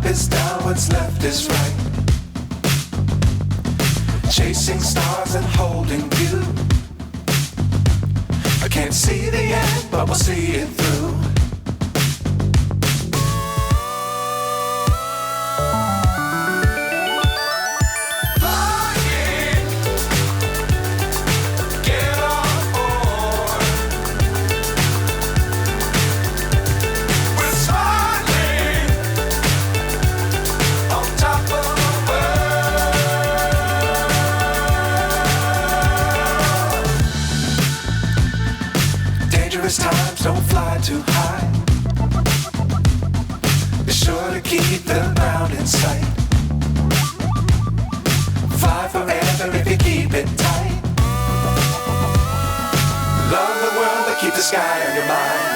is down, what's left is right. Chasing stars and holding you. I can't see the end, but we'll see it through. Times don't fly too high. Be sure to keep the ground in sight. Fly forever if you keep it tight. Love the world, but keep the sky on your mind.